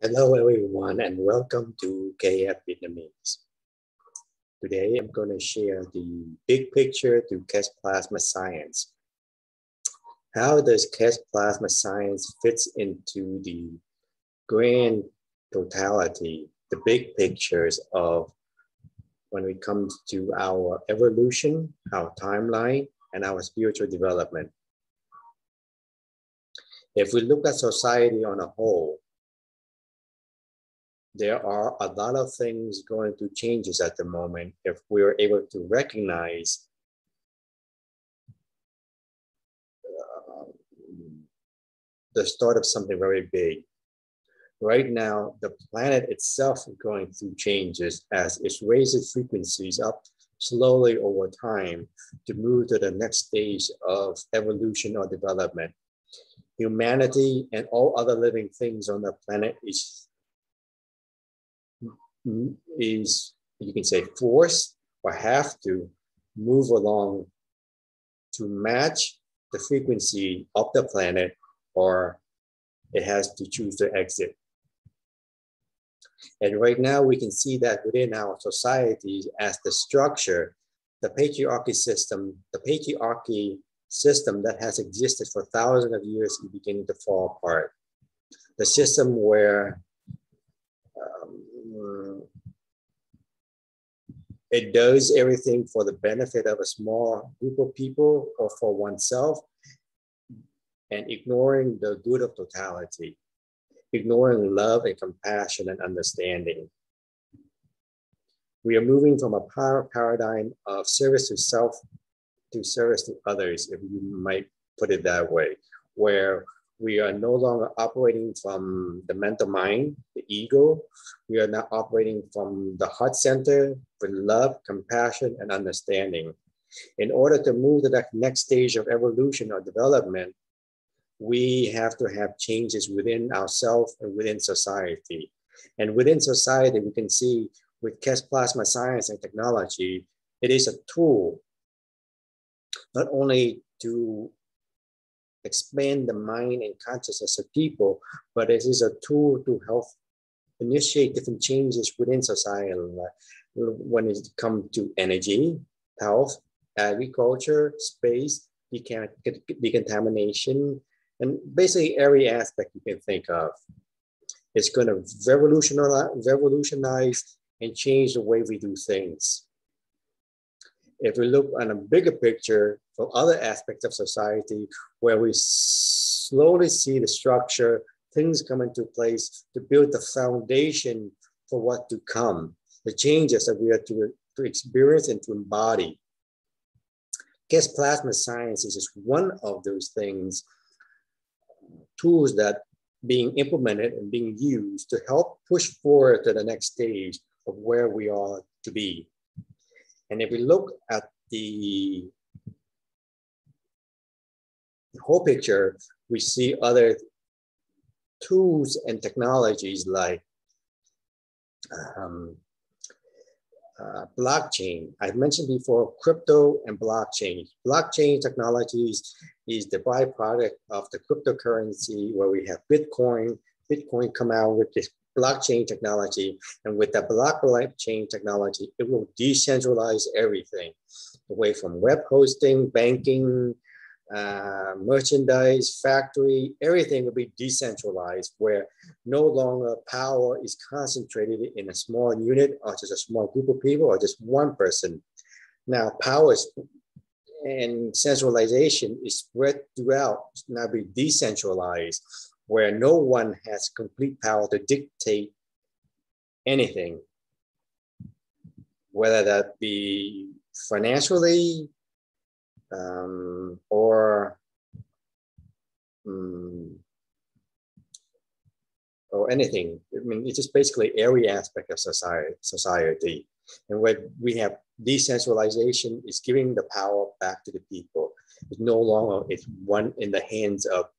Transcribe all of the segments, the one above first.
Hello everyone and welcome to KF Vietnamese. Today I'm going to share the big picture to Keshe plasma science. How does Keshe plasma science fits into the grand totality, the big pictures of when it comes to our evolution, our timeline, and our spiritual development? If we look at society on a whole, there are a lot of things going through changes at the moment if we are able to recognize the start of something very big. Right now, the planet itself is going through changes as it raises frequencies up slowly over time to move to the next stage of evolution or development. Humanity and all other living things on the planet is you can say forced or have to move along to match the frequency of the planet, or it has to choose to exit. And right now we can see that within our societies as the structure, the patriarchy system that has existed for thousands of years is beginning to fall apart. The system where it does everything for the benefit of a small group of people or for oneself, and ignoring the good of totality, ignoring love and compassion and understanding. We are moving from a paradigm of service to self to service to others, if you might put it that way, where we are no longer operating from the mental mind, the ego. We are now operating from the heart center with love, compassion, and understanding. In order to move to that next stage of evolution or development, we have to have changes within ourselves and within society. And within society, we can see with Keshe plasma science and technology, it is a tool not only to expand the mind and consciousness of people, but it is a tool to help initiate different changes within society when it comes to energy, health, agriculture, space, decontamination, and basically every aspect you can think of. It's going to revolutionize and change the way we do things. If we look on a bigger picture for other aspects of society, where we slowly see the structure, things come into place to build the foundation for what to come, the changes that we are to experience and to embody. Keshe plasma science is just one of those things, tools that being implemented and being used to help push forward to the next stage of where we are to be. And if we look at the whole picture, we see other tools and technologies like blockchain. I've mentioned before crypto and blockchain. Blockchain technologies is the byproduct of the cryptocurrency, where we have Bitcoin. Bitcoin come out with this blockchain technology, and with the blockchain technology, it will decentralize everything, away from web hosting, banking, merchandise, factory, everything will be decentralized, where no longer power is concentrated in a small unit or just a small group of people or just one person. Now power and centralization is spread throughout, now be decentralized, where no one has complete power to dictate anything, whether that be financially or anything. I mean, it's just basically every aspect of society. And when we have decentralization, is giving the power back to the people. It's no longer it's one in the hands of,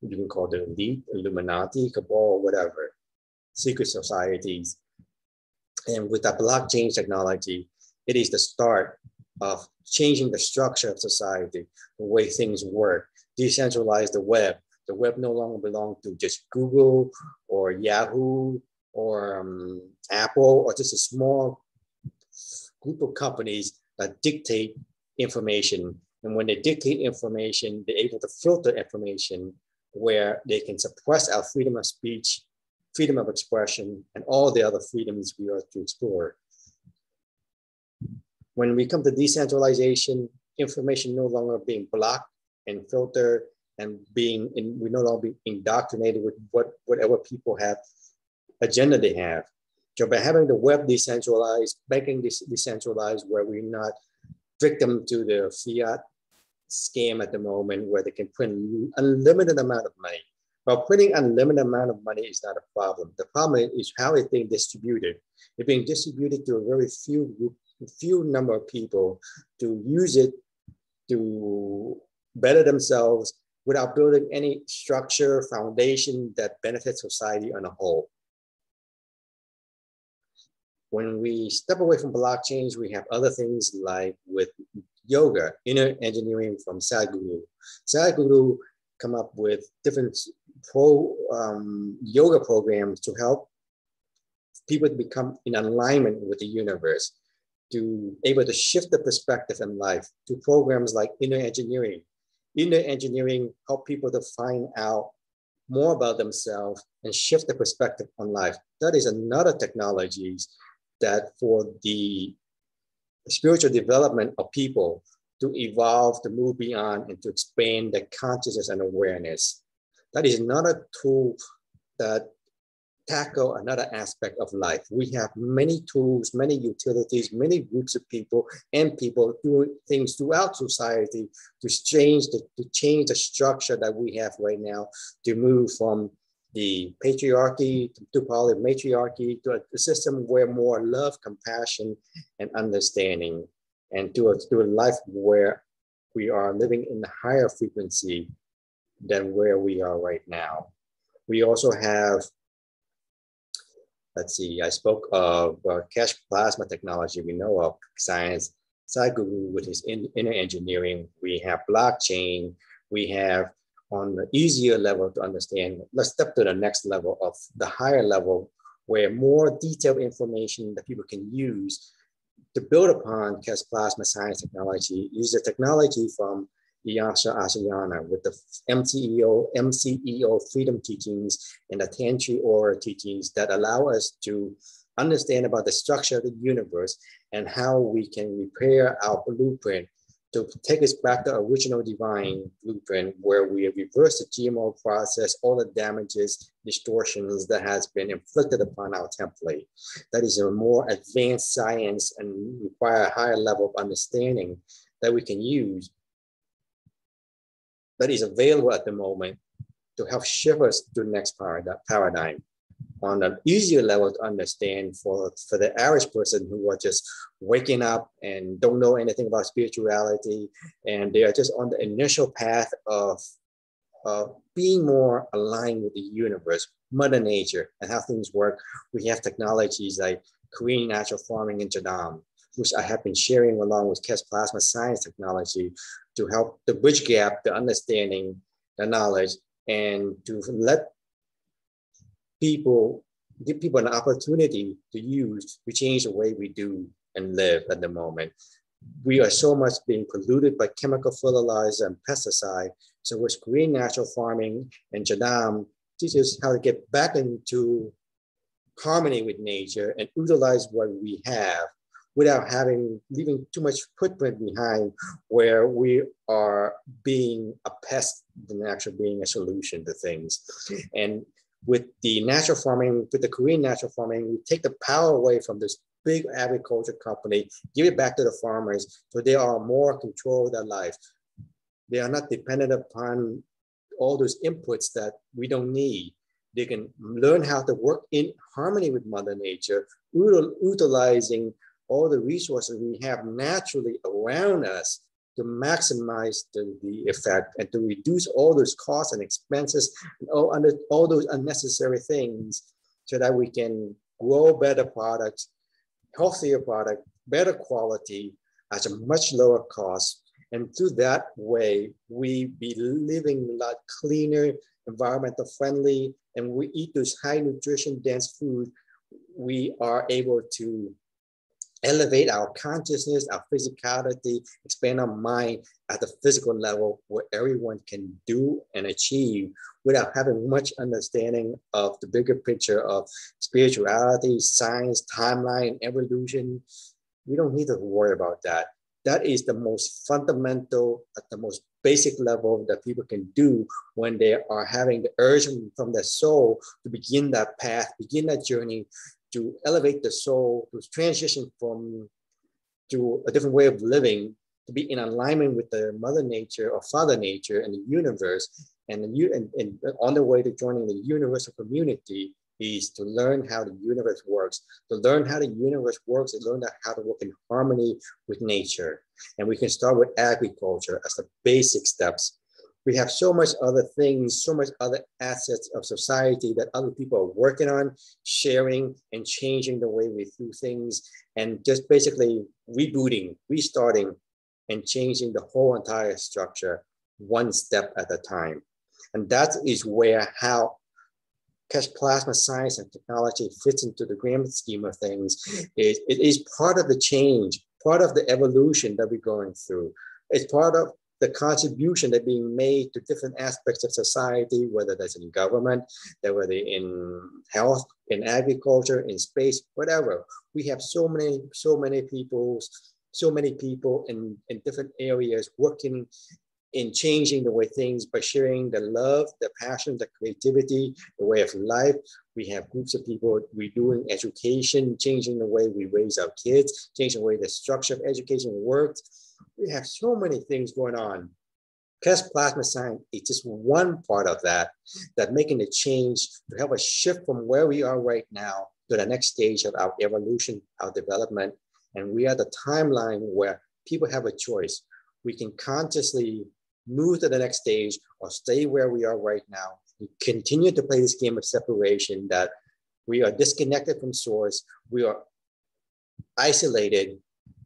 you can call the elite, Illuminati, cabal, whatever, secret societies. And with that blockchain technology, it is the start of changing the structure of society, the way things work, decentralize the web, The web no longer belongs to just Google or Yahoo or Apple or just a small group of companies that dictate information. And when they dictate information, they're able to filter information where they can suppress our freedom of speech, freedom of expression, and all the other freedoms we are to explore. When we come to decentralization, information no longer being blocked and filtered and we no longer be indoctrinated with whatever people have, agenda they have. So by having the web decentralized, banking decentralized, where we're not victim to the fiat scam at the moment, where they can print unlimited amount of money. Well, printing unlimited amount of money is not a problem. The problem is how it's being distributed. It's being distributed to a very few number of people to use it to better themselves without building any structure, foundation that benefits society on a whole. When we step away from blockchains, we have other things like with yoga, inner engineering from Sadhguru. Sadhguru come up with different yoga programs to help people to become in alignment with the universe, to able to shift the perspective in life, to programs like inner engineering. Inner engineering help people to find out more about themselves and shift the perspective on life. That is another technologies that for the spiritual development of people to evolve, to move beyond, and to expand their consciousness and awareness. That is another tool that tackle another aspect of life. We have many tools, many utilities, many groups of people and people doing things throughout society to change the structure that we have right now, to move from the patriarchy to polymatriarchy to a system where more love, compassion, and understanding, and to a life where we are living in a higher frequency than where we are right now. We also have, let's see, I spoke of Keshe plasma technology. We know of science. Sadhguru with his inner engineering. We have blockchain. We have on the easier level to understand. Let's step to the next level of the higher level where more detailed information that people can use to build upon Keshe plasma science technology. Use the technology from E'Asha Ashayana with the MCEO freedom teachings and the Tantra Aura teachings that allow us to understand about the structure of the universe and how we can repair our blueprint to take us back to original divine blueprint where we reverse the GMO process, all the damages, distortions that has been inflicted upon our template. That is a more advanced science and require a higher level of understanding that we can use that is available at the moment to help shift us to the next paradigm. On an easier level to understand for the average person who are just waking up and don't know anything about spirituality, and they are just on the initial path of being more aligned with the universe, Mother Nature, and how things work. We have technologies like Korean natural farming and JADAM, which I have been sharing along with Keshe plasma science technology to help the bridge gap, the understanding, the knowledge, and to give people an opportunity to change the way we do and live at the moment. We are so much being polluted by chemical fertilizer and pesticide. So with green natural farming and JADAM teaches how to get back into harmony with nature and utilize what we have without leaving too much footprint behind where we are being a pest than actually being a solution to things. And with the natural farming, with the Korean natural farming, we take the power away from this big agriculture company, give it back to the farmers so they are more control of their life. They are not dependent upon all those inputs that we don't need. They can learn how to work in harmony with Mother Nature, utilizing all the resources we have naturally around us to maximize the effect and to reduce all those costs and expenses and all those unnecessary things so that we can grow better products, healthier product, better quality at a much lower cost. And through that way, we be living a lot cleaner environmental friendly, and we eat those high nutrition dense food, we are able to elevate our consciousness, our physicality, expand our mind at the physical level where everyone can do and achieve without having much understanding of the bigger picture of spirituality, science, timeline, evolution. We don't need to worry about that. That is the most fundamental, at the most basic level that people can do when they are having the urge from their soul to begin that path, begin that journey, to elevate the soul, to transition to a different way of living, to be in alignment with the mother nature or father nature and the universe. And on the way to joining the universal community is to learn how the universe works. To learn how the universe works and learn how to work in harmony with nature. And we can start with agriculture as the basic steps. We have so much other things, so much other assets of society that other people are working on, sharing and changing the way we do things, and just basically rebooting, restarting, and changing the whole entire structure one step at a time. And that is where how Keshe plasma science and technology fits into the grand scheme of things. It is part of the change, part of the evolution that we're going through. It's part of the contribution that being made to different aspects of society, whether that's in government, whether in health, in agriculture, in space, whatever. We have so many people in different areas working in changing the way things by sharing the love, the passion, the creativity, the way of life. We have groups of people redoing education, changing the way we raise our kids, changing the way the structure of education works. We have so many things going on. Keshe plasma science is just one part of that making a change to help us shift from where we are right now to the next stage of our evolution, our development. And we are the timeline where people have a choice. We can consciously move to the next stage or stay where we are right now and continue to play this game of separation that we are disconnected from source, we are isolated,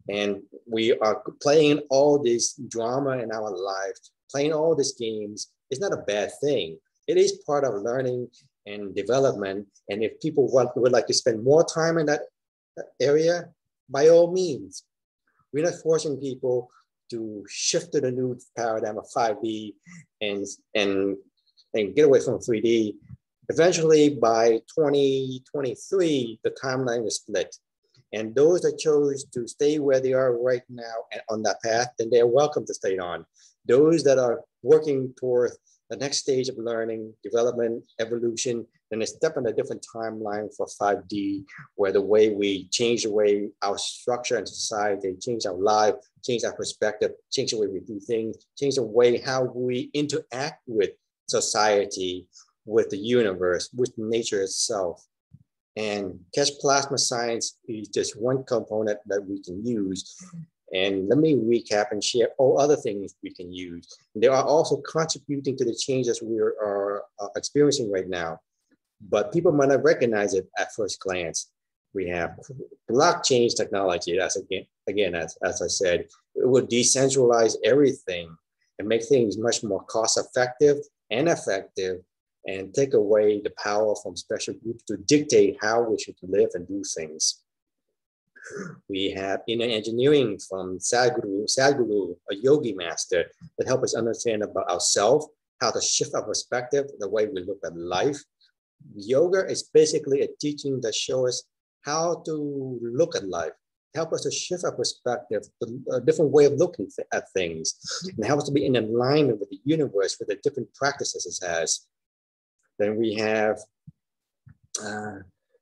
and we are playing all this drama in our lives, playing all these games. It's not a bad thing. It is part of learning and development. And if people would like to spend more time in that area, by all means. We're not forcing people to shift to the new paradigm of 5D and get away from 3D. Eventually, by 2023, the timeline is split. And those that chose to stay where they are right now and on that path, then they're welcome to stay on. Those that are working toward the next stage of learning, development, evolution, then they step on a different timeline for 5D, where the way we change the way our structure and society, change our life, change our perspective, change the way we do things, change the way how we interact with society, with the universe, with nature itself. And Keshe plasma science is just one component that we can use. And let me recap and share all other things we can use. They are also contributing to the changes we are experiencing right now, but people might not recognize it at first glance. We have blockchain technology. That's again, as I said, it will decentralize everything and make things much more cost effective and effective, and take away the power from special groups to dictate how we should live and do things. We have inner engineering from Sadhguru, a yogi master, that help us understand about ourselves, how to shift our perspective, the way we look at life. Yoga is basically a teaching that shows us how to look at life, help us to shift our perspective, a different way of looking at things, and help us to be in alignment with the universe, with the different practices it has. Then we have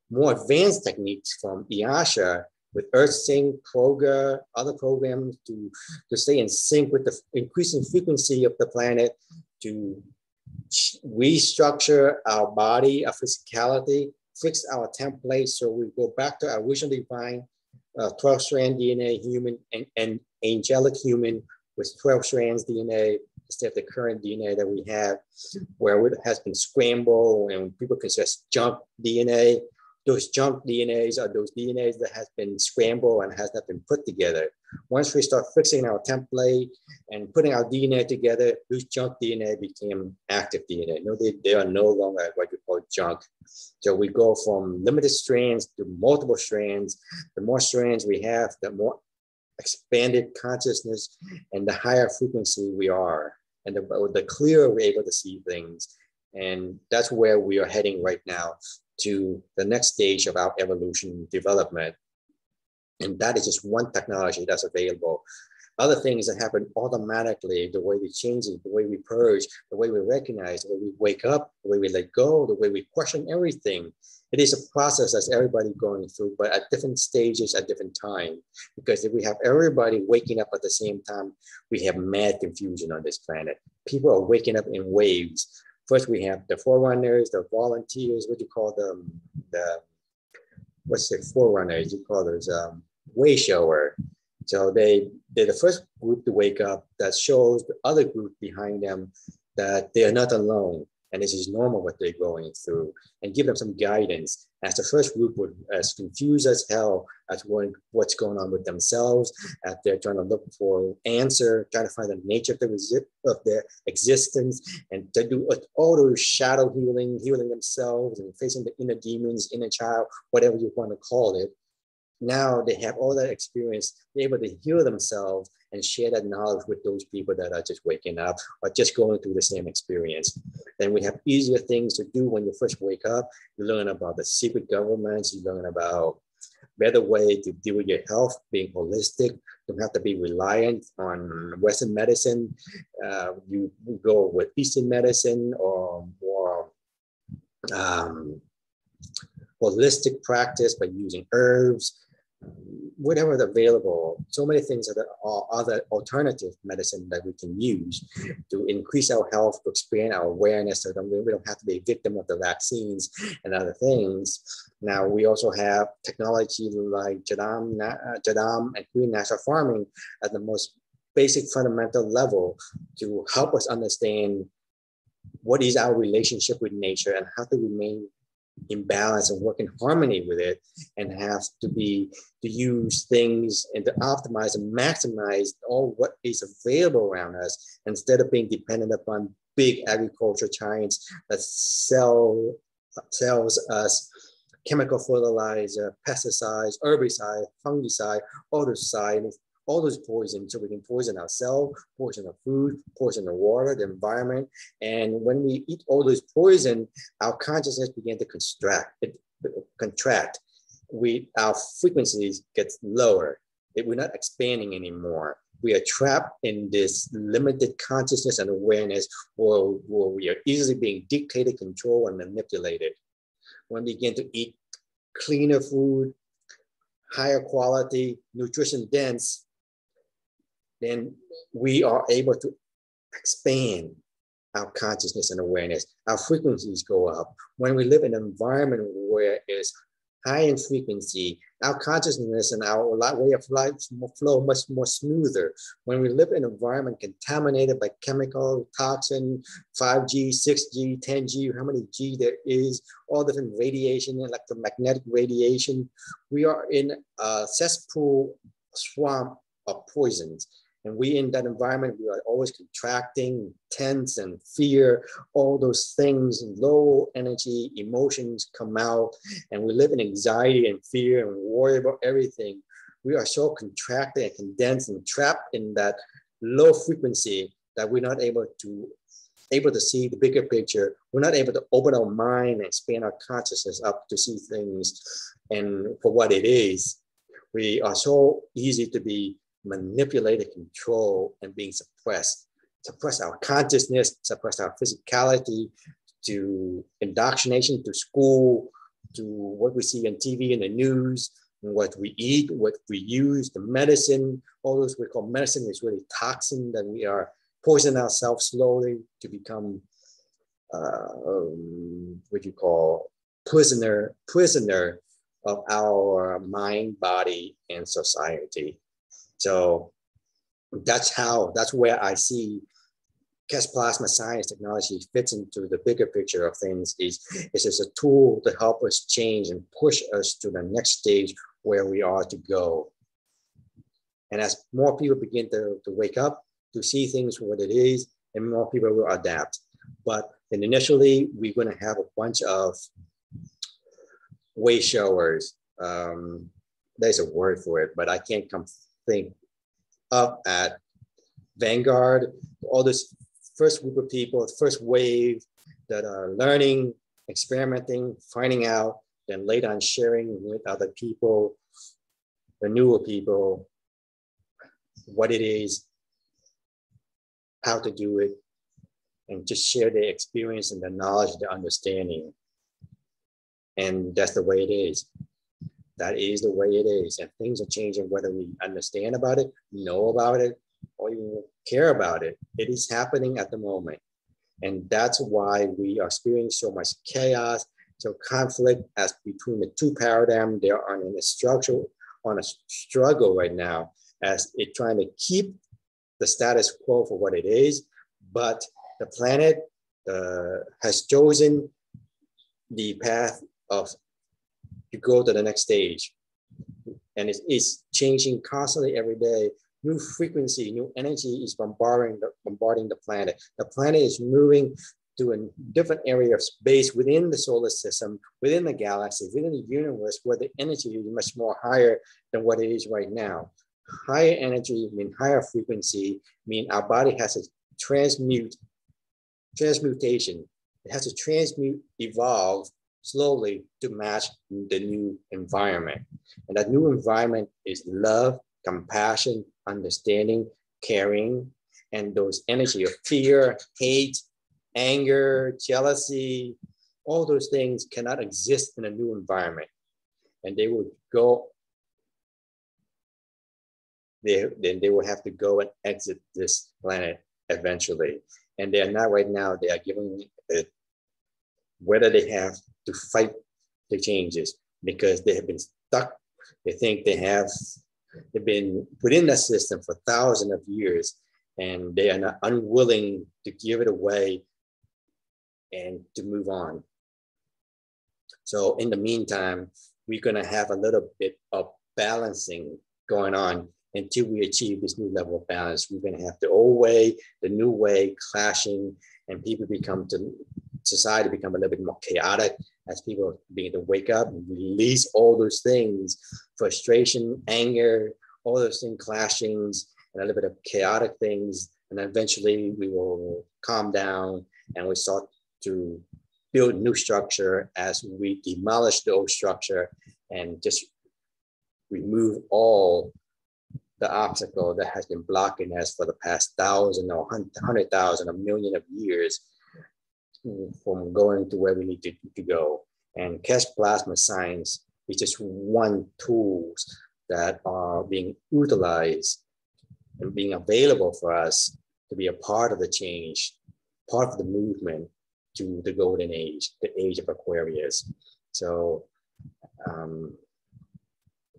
more advanced techniques from E'Asha with EarthCync, Progra, other programs to stay in sync with the increasing frequency of the planet, to restructure our body, our physicality, fix our template so we go back to our original divine 12-strand DNA human and angelic human with 12 strands DNA instead of the current DNA that we have, where it has been scrambled and people can just jump DNA those junk DNAs are those DNAs that has been scrambled and has not been put together. Once we start fixing our template and putting our DNA together, those junk DNA became active DNA. No, they are no longer what you call junk. So we go from limited strands to multiple strands. The more strands we have, the more expanded consciousness and the higher frequency we are, and the clearer we're able to see things. And that's where we are heading right now, to the next stage of our evolution development. And that is just one technology that's available. Other things that happen automatically, the way we change it, the way we purge, the way we recognize, the way we wake up, the way we let go, the way we question everything. It is a process that's everybody going through, but at different stages at different times. Because if we have everybody waking up at the same time, we have mad confusion on this planet. People are waking up in waves. First, we have the forerunners, the volunteers, what do you call them? What's the forerunners? You call those way shower. So they're the first group to wake up that shows the other group behind them that they are not alone. And this is normal what they're going through, and give them some guidance. As the first group would, as confused as hell as what's going on with themselves, as they're trying to look for answer, trying to find the nature of their existence, and to do all those shadow healing themselves and facing the inner demons, inner child, whatever you want to call it. Now they have all that experience, they're able to heal themselves and share that knowledge with those people that are just waking up or just going through the same experience. Then we have easier things to do when you first wake up. You learn about the secret governments, you learn about better way to deal with your health, being holistic, don't have to be reliant on Western medicine. You go with Eastern medicine or more holistic practice by using herbs, whatever is available. So many things that are other alternative medicine that we can use to increase our health, to expand our awareness, so that we don't have to be a victim of the vaccines and other things. Now we also have technology like JADAM and green natural farming at the most basic fundamental level to help us understand what is our relationship with nature and how to remain in balance and work in harmony with it, and have to use things and to optimize and maximize all what is available around us, instead of being dependent upon big agriculture giants that sells us chemical fertilizer, pesticides, herbicide, fungicide, all those poisons, so we can poison ourselves, poison our food, poison the water, the environment. And when we eat all those poison, our consciousness begin to contract. Our frequencies get lower. We're not expanding anymore. We are trapped in this limited consciousness and awareness where we are easily being dictated, controlled, and manipulated. When we begin to eat cleaner food, higher quality, nutrition dense, then we are able to expand our consciousness and awareness. Our frequencies go up. When we live in an environment where it's high in frequency, our consciousness and our way of life flow much more smoother. When we live in an environment contaminated by chemical, toxin, 5G, 6G, 10G, how many G there is, all different radiation, electromagnetic radiation, we are in a cesspool swamp of poisons. And we in that environment, we are always contracting, tense and fear, all those things, low energy emotions come out, and we live in anxiety and fear and worry about everything. We are so contracted and condensed and trapped in that low frequency that we're not able to see the bigger picture. We're not able to open our mind and expand our consciousness up to see things and for what it is. We are so easy to be manipulated, control, and being suppress our consciousness, suppress our physicality, to indoctrination, to school, to what we see on TV and the news, and what we eat, what we use, the medicine, all those we call medicine is really toxin that we are poisoning ourselves slowly to become what you call prisoner of our mind, body, and society. So that's where I see Keshe plasma science technology fits into the bigger picture of things is just a tool to help us change and push us to the next stage where we are to go. And as more people begin to wake up, to see things for what it is, and more people will adapt. But then initially, we're going to have a bunch of way showers. There's a word for it, but I can't come think up at Vanguard, all this first group of people, first wave that are learning, experimenting, finding out, then later on sharing with other people, the newer people, what it is, how to do it, and just share their experience and the knowledge, the understanding. And that's the way it is. That is the way it is. And things are changing whether we understand about it, know about it, or even care about it. It is happening at the moment. And that's why we are experiencing so much chaos, so conflict as between the two paradigms. They are on a struggle right now as it trying to keep the status quo for what it is. But the planet has chosen the path of to go to the next stage. And it's changing constantly every day. New frequency, new energy is bombarding the planet. The planet is moving to a different area of space within the solar system, within the galaxy, within the universe, where the energy is much more higher than what it is right now. Higher energy mean higher frequency, mean our body has to transmutation. It has to transmute, evolve slowly to match the new environment. And that new environment is love, compassion, understanding, caring, and those energy of fear, hate, anger, jealousy, all those things cannot exist in a new environment. And they will go, then they will have to go and exit this planet eventually. And they are not right now, they are giving it, whether they have to fight the changes because they have been stuck. They think they've been within that system for thousands of years, and they are not unwilling to give it away and to move on. So in the meantime, we're going to have a little bit of balancing going on until we achieve this new level of balance. We're going to have the old way, the new way clashing, and society become a little bit more chaotic as people begin to wake up and release all those things, frustration, anger, all those things, clashings, and a little bit of chaotic things. And eventually we will calm down and we start to build new structure as we demolish the old structure and just remove all the obstacle that has been blocking us for the past 1,000 or 100,000, a million of years from going to where we need to go. And Keshe plasma science is just one tools that are being utilized and being available for us to be a part of the change, part of the movement to the golden age, the age of Aquarius. So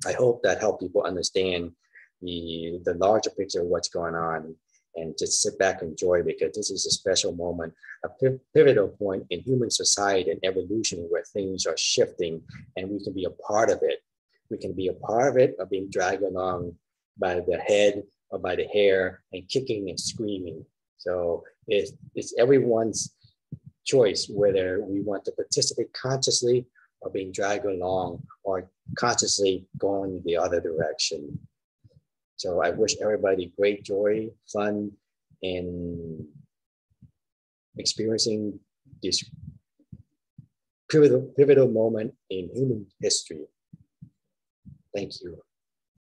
I hope that helped people understand the larger picture of what's going on, and just sit back and enjoy, because this is a special moment, a pivotal point in human society and evolution where things are shifting, and we can be a part of it. We can be a part of it, of being dragged along by the head or by the hair and kicking and screaming. So it's everyone's choice whether we want to participate consciously or being dragged along or consciously going the other direction. So I wish everybody great joy, fun in experiencing this pivotal moment in human history. Thank you.